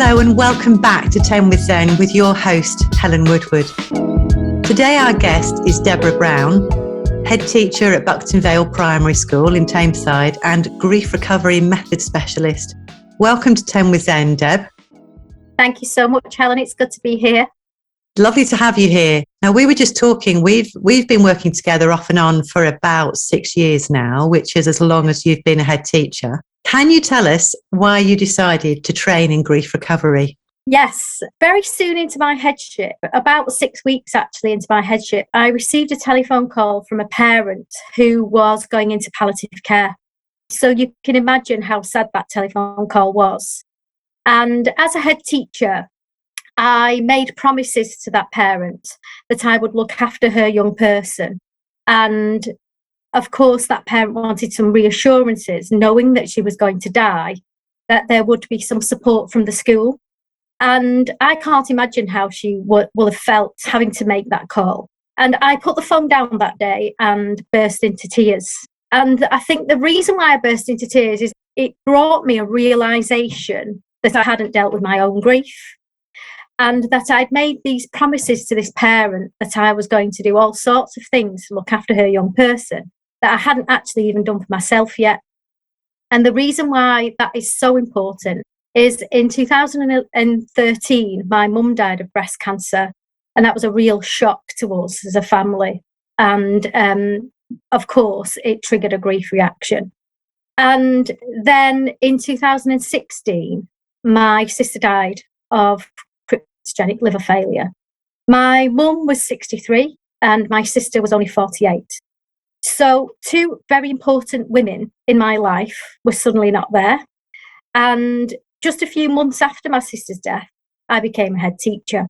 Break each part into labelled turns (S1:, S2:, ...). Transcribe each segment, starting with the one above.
S1: Hello and welcome back to 10 with Zen with your host, Helen Woodward. Today our guest is Deborah Brown, head teacher at Buckton Vale Primary School in Tameside and grief recovery method specialist. Welcome to 10 with Zen, Deb.
S2: Thank you so much, Helen. It's good to be here.
S1: Lovely to have you here. Now, we were just talking, we've been working together off and on for about 6 years now, which is as long as you've been a head teacher. Can you tell us why you decided to train in grief recovery?
S2: Yes, very soon into my headship, about 6 weeks actually into my headship, I received a telephone call from a parent who was going into palliative care. So you can imagine how sad that telephone call was. And as a head teacher, I made promises to that parent that I would look after her young person. And of course, that parent wanted some reassurances, knowing that she was going to die, that there would be some support from the school. And I can't imagine how she will have felt having to make that call. And I put the phone down that day and burst into tears. And I think the reason why I burst into tears is it brought me a realization that I hadn't dealt with my own grief. And that I'd made these promises to this parent that I was going to do all sorts of things to look after her young person that I hadn't actually even done for myself yet. And the reason why that is so important is in 2013, my mum died of breast cancer. And that was a real shock to us as a family. And of course, it triggered a grief reaction. And then in 2016, my sister died of cryptogenic liver failure. My mum was 63 and my sister was only 48. So two very important women in my life were suddenly not there. And just a few months after my sister's death, I became a head teacher.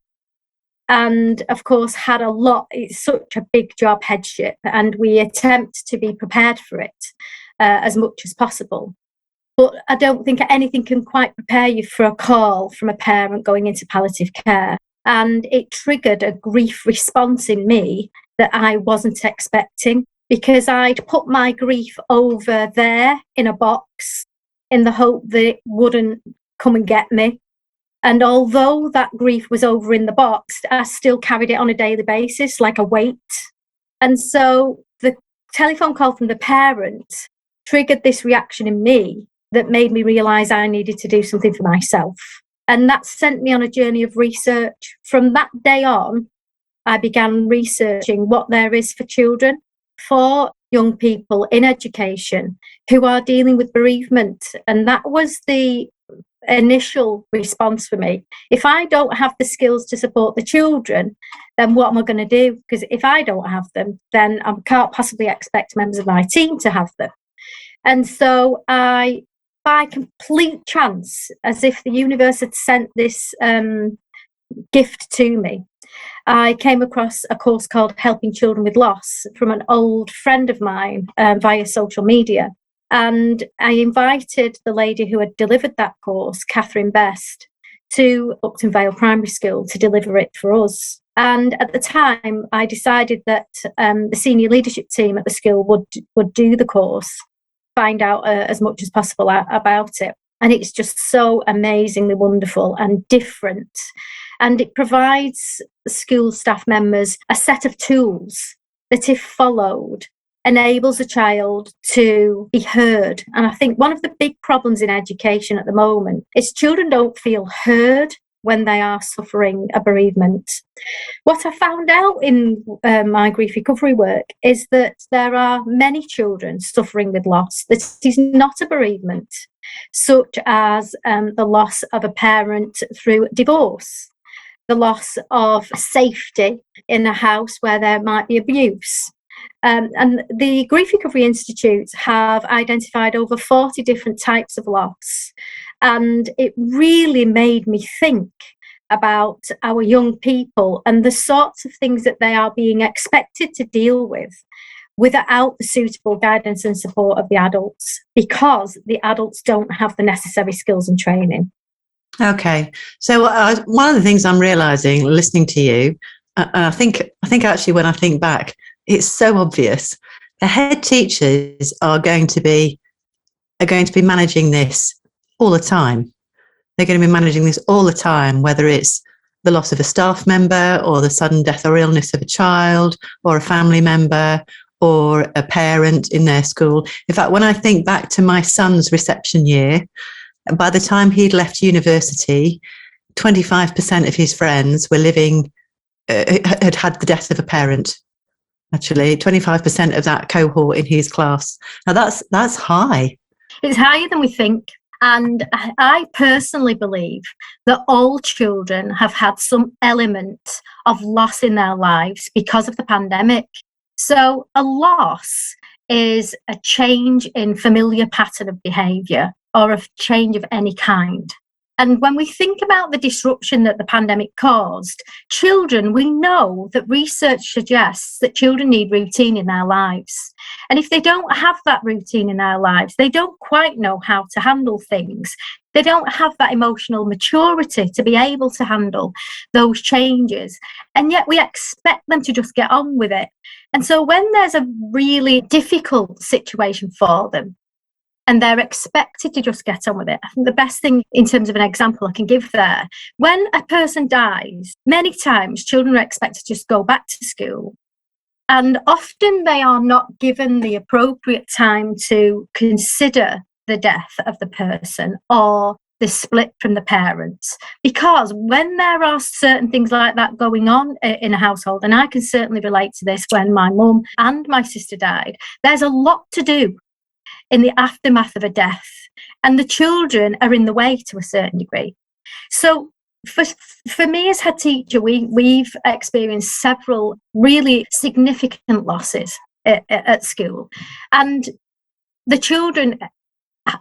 S2: And of course, it's such a big job, headship, and we attempt to be prepared for it as much as possible. But I don't think anything can quite prepare you for a call from a parent going into palliative care. And it triggered a grief response in me that I wasn't expecting, because I'd put my grief over there in a box in the hope that it wouldn't come and get me. And although that grief was over in the box, I still carried it on a daily basis like a weight. And so the telephone call from the parent triggered this reaction in me that made me realise I needed to do something for myself. And that sent me on a journey of research. From that day on, I began researching what there is for children, for young people in education who are dealing with bereavement. And that was the initial response for me. If I don't have the skills to support the children, then what am I going to do? Because if I don't have them, then I can't possibly expect members of my team to have them. And so by complete chance, as if the universe had sent this gift to me, I came across a course called Helping Children with Loss from an old friend of mine via social media. And I invited the lady who had delivered that course, Catherine Best, to Buckton Vale Primary School to deliver it for us. And at the time, I decided that the senior leadership team at the school would do the course, find out as much as possible about it. And it's just so amazingly wonderful and different. And it provides school staff members a set of tools that, if followed, enables a child to be heard. And I think one of the big problems in education at the moment is children don't feel heard when they are suffering a bereavement. What I found out in my grief recovery work is that there are many children suffering with loss that is not a bereavement, such as the loss of a parent through divorce, the loss of safety in a house where there might be abuse. And the Grief Recovery Institute have identified over 40 different types of loss. And it really made me think about our young people and the sorts of things that they are being expected to deal with without the suitable guidance and support of the adults, because the adults don't have the necessary skills and training.
S1: Okay. So one of the things I'm realising listening to you, and I think actually when I think back, it's so obvious. The head teachers are going to be managing this all the time. They're going to be managing this all the time, whether it's the loss of a staff member or the sudden death or illness of a child or a family member or a parent in their school. In fact, when I think back to my son's reception year, by the time he'd left university, 25% of his friends were living, had had the death of a parent. Actually, 25% of that cohort in his class. Now that's high.
S2: It's higher than we think. And I personally believe that all children have had some element of loss in their lives because of the pandemic. So a loss is a change in familiar pattern of behaviour or a change of any kind. And when we think about the disruption that the pandemic caused, children, we know that research suggests that children need routine in their lives. And if they don't have that routine in their lives, they don't quite know how to handle things. They don't have that emotional maturity to be able to handle those changes. And yet we expect them to just get on with it. And so when there's a really difficult situation for them, and they're expected to just get on with it. I think the best thing in terms of an example I can give there, when a person dies, many times children are expected to just go back to school. And often they are not given the appropriate time to consider the death of the person or the split from the parents. Because when there are certain things like that going on in a household, and I can certainly relate to this when my mum and my sister died, there's a lot to do in the aftermath of a death, and the children are in the way to a certain degree. So for me as head teacher, we've experienced several really significant losses at school, and the children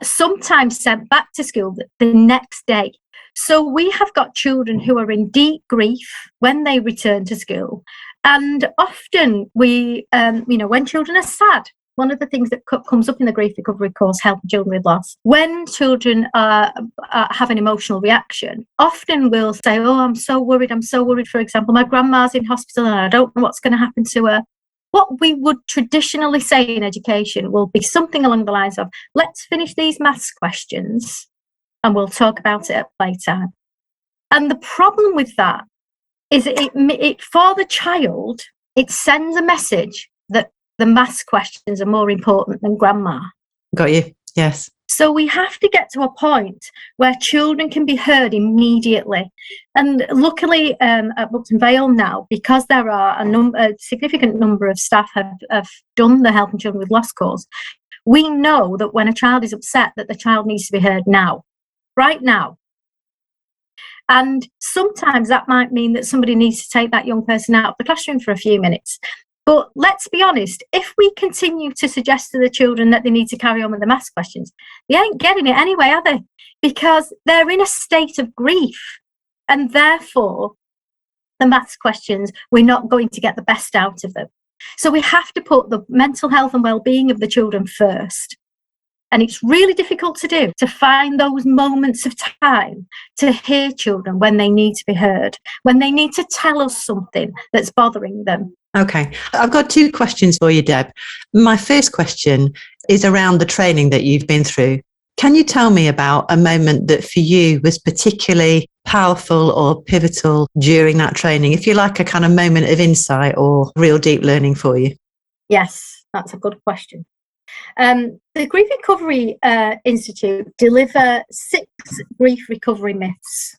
S2: sometimes sent back to school the next day. So we have got children who are in deep grief when they return to school, and often we, when children are sad, one of the things that comes up in the grief recovery course, Helping Children with Loss, when children have an emotional reaction, often we'll say, oh, I'm so worried. For example, my grandma's in hospital and I don't know what's going to happen to her. What we would traditionally say in education will be something along the lines of, let's finish these maths questions and we'll talk about it at playtime. And the problem with that is it for the child, it sends a message that the maths questions are more important than grandma.
S1: Got you. Yes.
S2: So we have to get to a point where children can be heard immediately. And luckily at Buckton Vale now, because there are a significant number of staff have done the Helping Children with Loss course, we know that when a child is upset, that the child needs to be heard now, right now. And sometimes that might mean that somebody needs to take that young person out of the classroom for a few minutes. But let's be honest, if we continue to suggest to the children that they need to carry on with the maths questions, they ain't getting it anyway, are they? Because they're in a state of grief. And therefore, the maths questions, we're not going to get the best out of them. So we have to put the mental health and well-being of the children first. And it's really difficult to do, to find those moments of time to hear children when they need to be heard, when they need to tell us something that's bothering them.
S1: Okay, I've got two questions for you, Deb. My first question is around the training that you've been through. Can you tell me about a moment that for you was particularly powerful or pivotal during that training? If you like, a kind of moment of insight or real deep learning for you.
S2: Yes, that's a good question. The Grief Recovery Institute deliver 6 grief recovery myths.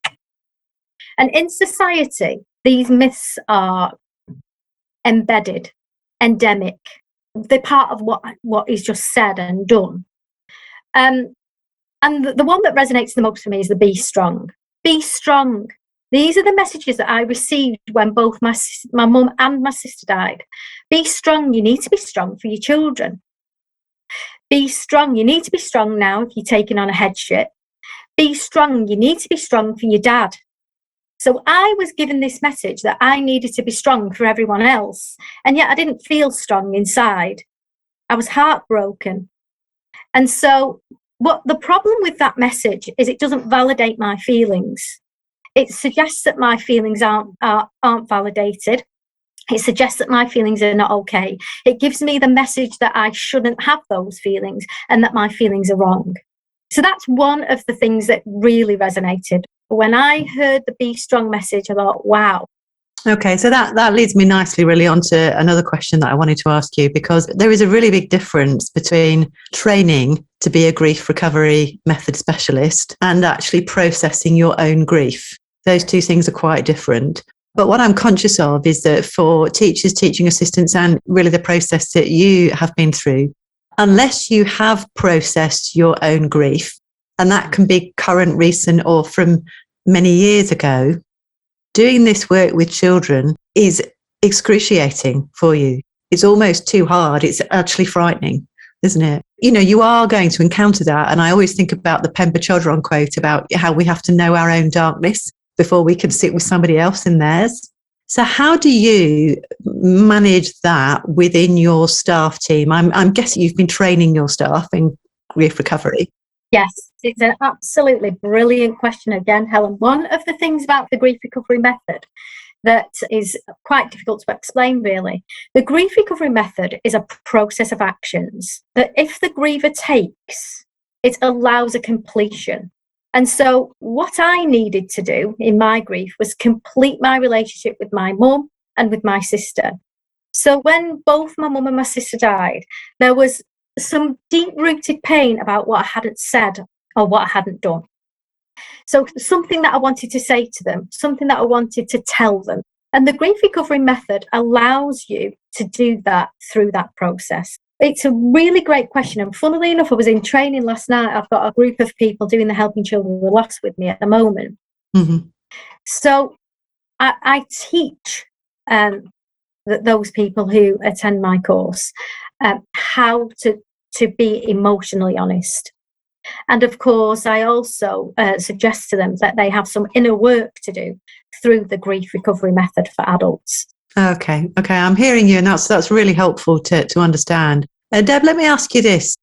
S2: And in society, these myths are embedded, endemic. They're part of what is just said and done. And the one that resonates the most for me is the be strong. Be strong. These are the messages that I received when both my mum and my sister died. Be strong. You need to be strong for your children. Be strong. You need to be strong now if you're taking on a headship. Be strong. You need to be strong for your dad. So I was given this message that I needed to be strong for everyone else. And yet I didn't feel strong inside. I was heartbroken. And so what the problem with that message is it doesn't validate my feelings. It suggests that my feelings aren't validated. It suggests that my feelings are not okay. It gives me the message that I shouldn't have those feelings and that my feelings are wrong. So that's one of the things that really resonated. When I heard the Be Strong message, I thought, wow.
S1: Okay, so that leads me nicely really onto another question that I wanted to ask you, because there is a really big difference between training to be a grief recovery method specialist and actually processing your own grief. Those two things are quite different. But what I'm conscious of is that for teachers, teaching assistants, and really the process that you have been through, unless you have processed your own grief, and that can be current, recent, or from many years ago, doing this work with children is excruciating for you. It's almost too hard. It's actually frightening, isn't it? You know, you are going to encounter that. And I always think about the Pemba Chodron quote about how we have to know our own darkness before we can sit with somebody else in theirs. So how do you manage that within your staff team? I'm guessing you've been training your staff in grief recovery.
S2: Yes, it's an absolutely brilliant question again, Helen. One of the things about the grief recovery method that is quite difficult to explain, really. The grief recovery method is a process of actions that if the griever takes, it allows a completion. And so what I needed to do in my grief was complete my relationship with my mum and with my sister. So when both my mum and my sister died, there was some deep-rooted pain about what I hadn't said or what I hadn't done. So something that I wanted to say to them, something that I wanted to tell them. And the grief recovery method allows you to do that through that process. It's a really great question. And funnily enough, I was in training last night. I've got a group of people doing the Helping Children with Loss with me at the moment. Mm-hmm. So I teach those people who attend my course how to be emotionally honest. And of course, I also suggest to them that they have some inner work to do through the grief recovery method for adults.
S1: Okay, I'm hearing you, and that's really helpful to understand. Deb, let me ask you this.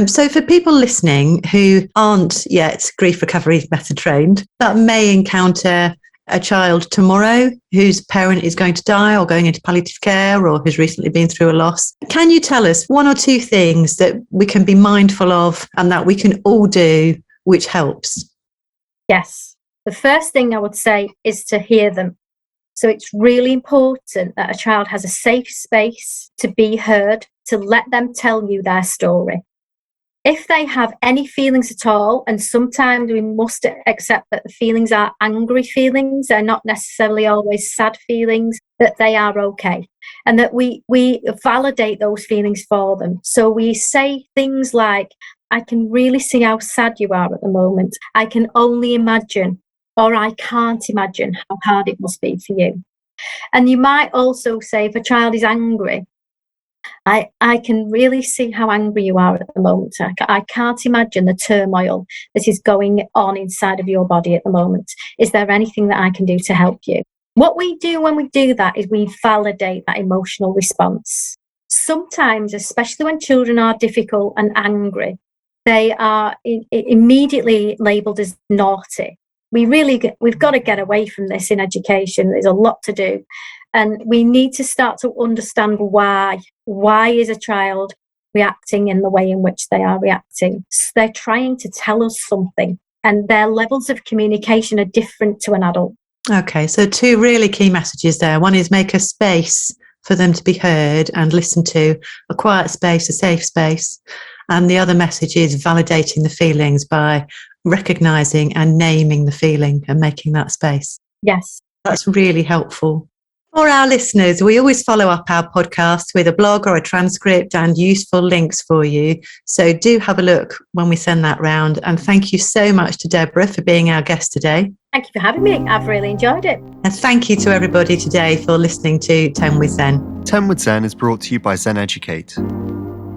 S1: So for people listening who aren't yet grief recovery method trained, that may encounter a child tomorrow whose parent is going to die or going into palliative care or who's recently been through a loss. Can you tell us one or two things that we can be mindful of and that we can all do which helps?
S2: Yes. The first thing I would say is to hear them. So it's really important that a child has a safe space to be heard, to let them tell you their story. If they have any feelings at all, and sometimes we must accept that the feelings are angry feelings, they're not necessarily always sad feelings, that they are okay. And that we validate those feelings for them. So we say things like, I can really see how sad you are at the moment. I can only imagine, or I can't imagine how hard it must be for you. And you might also say, if a child is angry, I can really see how angry you are at the moment. I can't imagine the turmoil that is going on inside of your body at the moment. Is there anything that I can do to help you? What we do when we do that is we validate that emotional response. Sometimes, especially when children are difficult and angry, they are immediately labelled as naughty. We've got to get away from this in education. There's a lot to do. And we need to start to understand why. Why is a child reacting in the way in which they are reacting? So they're trying to tell us something, and their levels of communication are different to an adult.
S1: Okay, so two really key messages there. One is make a space for them to be heard and listened to, a quiet space, a safe space. And the other message is validating the feelings by recognising and naming the feeling and making that space.
S2: Yes.
S1: That's really helpful. For our listeners, we always follow up our podcast with a blog or a transcript and useful links for you. So do have a look when we send that round. And thank you so much to Deborah for being our guest today.
S2: Thank you for having me. I've really enjoyed it.
S1: And thank you to everybody today for listening to 10 with Zen.
S3: 10 with Zen is brought to you by Zen Educate.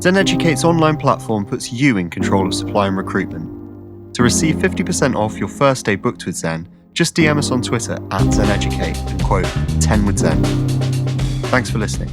S3: Zen Educate's online platform puts you in control of supply and recruitment. To receive 50% off your first day booked with Zen, just DM us on Twitter @ZenEducate and quote 10 with Zen. Thanks for listening.